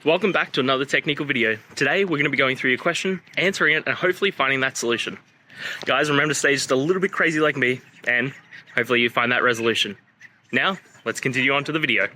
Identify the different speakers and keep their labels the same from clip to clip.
Speaker 1: Welcome back to another technical video. Today we're going to be going through your question, answering it, and hopefully finding that solution. Guys, remember to stay just a little bit crazy like me, and hopefully you find that resolution. Now, let's continue on to the video.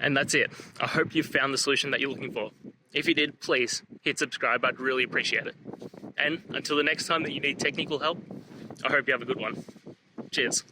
Speaker 1: And that's it. I hope you found the solution that you're looking for. If you did, please hit subscribe. I'd really appreciate it. And until the next time that you need technical help, I hope you have a good one. Cheers.